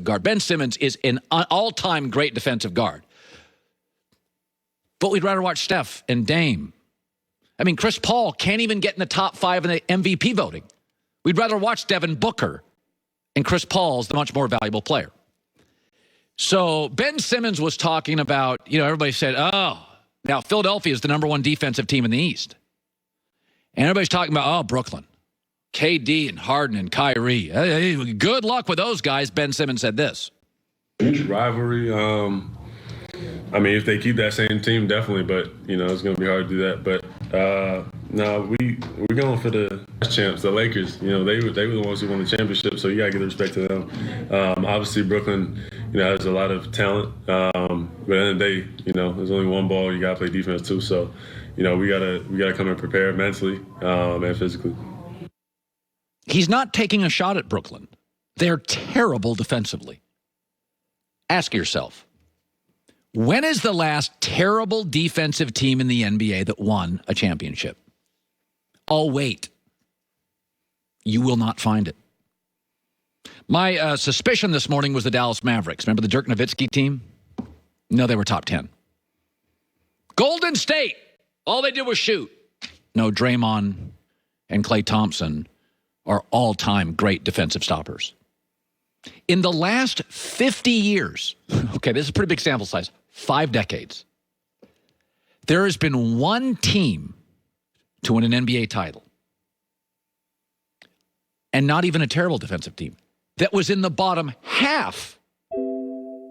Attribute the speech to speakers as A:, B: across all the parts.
A: guard. Ben Simmons is an all-time great defensive guard. But we'd rather watch Steph and Dame. I mean, Chris Paul can't even get in the top 5 in the MVP voting. We'd rather watch Devin Booker, and Chris Paul's the much more valuable player. So Ben Simmons was talking about, everybody said, now Philadelphia is the number 1 defensive team in the East. And everybody's talking about, Brooklyn, KD and Harden and Kyrie. Good luck with those guys. Ben Simmons said this.
B: Huge rivalry. If they keep that same team, definitely. But, it's going to be hard to do that. But, we're going for the champs, the Lakers. They were the ones who won the championship, so you got to give respect to them. Obviously, Brooklyn, has a lot of talent. But at the end of the day, there's only one ball. You got to play defense, too. So, we gotta come in prepared mentally and physically.
A: He's not taking a shot at Brooklyn. They're terrible defensively. Ask yourself, when is the last terrible defensive team in the NBA that won a championship? Oh, wait. You will not find it. My suspicion this morning was the Dallas Mavericks. Remember the Dirk Nowitzki team? No, they were top 10. Golden State. All they did was shoot. No, Draymond and Klay Thompson are all-time great defensive stoppers. In the last 50 years, okay, this is a pretty big sample size, 5 decades, there has been one team to win an NBA title, and not even a terrible defensive team, that was in the bottom half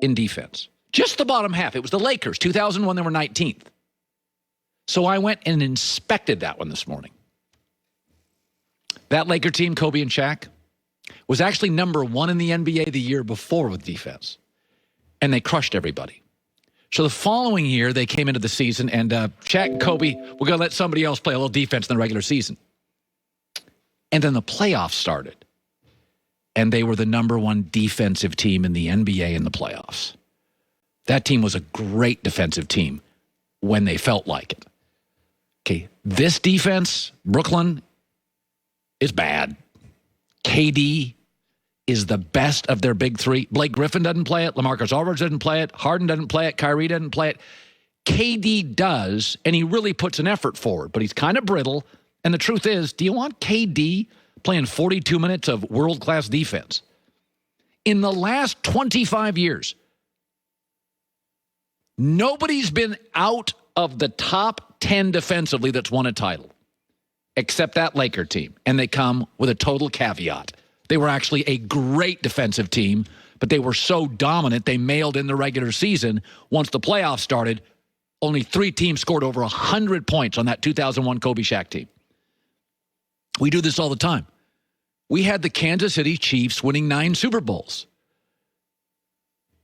A: in defense. Just the bottom half. It was the Lakers, 2001, they were 19th. So I went and inspected that one this morning. That Laker team, Kobe and Shaq, was actually number 1 in the NBA the year before with defense. And they crushed everybody. So the following year, they came into the season, and Shaq and Kobe, we're going to let somebody else play a little defense in the regular season. And then the playoffs started. And they were the number 1 defensive team in the NBA in the playoffs. That team was a great defensive team when they felt like it. Okay, this defense, Brooklyn, is bad. KD is the best of their big 3. Blake Griffin doesn't play it. LaMarcus Aldridge doesn't play it. Harden doesn't play it. Kyrie doesn't play it. KD does, and he really puts an effort forward, but he's kind of brittle. And the truth is, do you want KD playing 42 minutes of world-class defense? In the last 25 years, nobody's been out of the top 10 defensively that's won a title, except that Laker team. And they come with a total caveat. They were actually a great defensive team, but they were so dominant, they mailed in the regular season. Once the playoffs started, only 3 teams scored over 100 points on that 2001 Kobe Shaq team. We do this all the time. We had the Kansas City Chiefs winning 9 Super Bowls.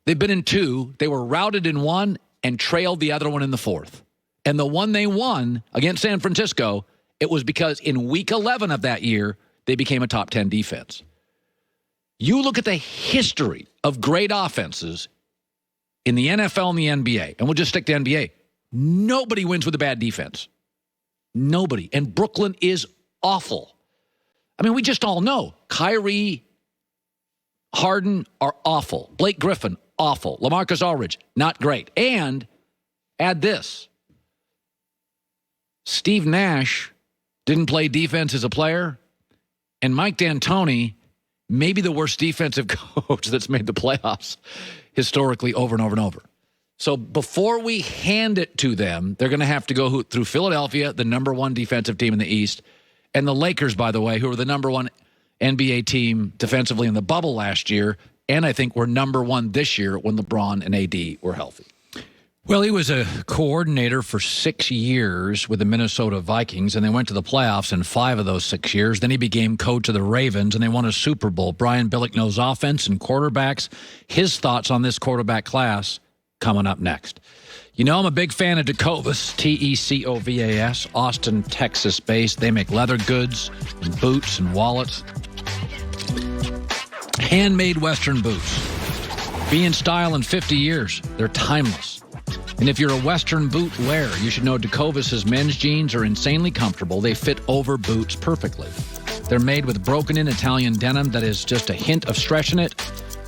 A: They've been in 2. They were routed in 1 and trailed the other one in the 4th. And the one they won against San Francisco, it was because in week 11 of that year, they became a top 10 defense. You look at the history of great offenses in the NFL and the NBA, and we'll just stick to NBA. Nobody wins with a bad defense. Nobody. And Brooklyn is awful. I mean, we just all know Kyrie, Harden are awful. Blake Griffin, awful. LaMarcus Aldridge, not great. And add this. Steve Nash didn't play defense as a player, and Mike D'Antoni, maybe the worst defensive coach that's made the playoffs historically over and over and over. So before we hand it to them, they're going to have to go through Philadelphia, the number 1 defensive team in the East, and the Lakers, by the way, who were the number 1 NBA team defensively in the bubble last year, and I think were number 1 this year when LeBron and AD were healthy. Well, he was a coordinator for 6 years with the Minnesota Vikings, and they went to the playoffs in 5 of those 6 years. Then he became coach of the Ravens, and they won a Super Bowl. Brian Billick knows offense and quarterbacks. His thoughts on this quarterback class coming up next. You know, I'm a big fan of Tecovas, Tecovas, Austin, Texas-based. They make leather goods and boots and wallets. Handmade Western boots. Be in style in 50 years. They're timeless. And if you're a Western boot wearer, you should know Tecovas' men's jeans are insanely comfortable. They fit over boots perfectly. They're made with broken-in Italian denim that is just a hint of stretch in it.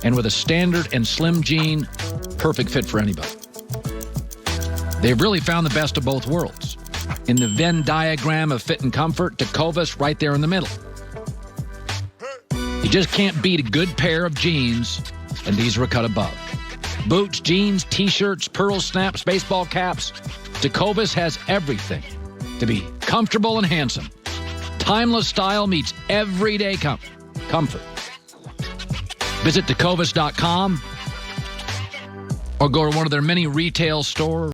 A: And with a standard and slim jean, perfect fit for anybody. They've really found the best of both worlds. In the Venn diagram of fit and comfort, Tecovas right there in the middle. You just can't beat a good pair of jeans, and these are a cut above. Boots, jeans, T-shirts, pearl snaps, baseball caps. Tecovas has everything to be comfortable and handsome. Timeless style meets everyday comfort. Visit tecovas.com or go to one of their many retail stores.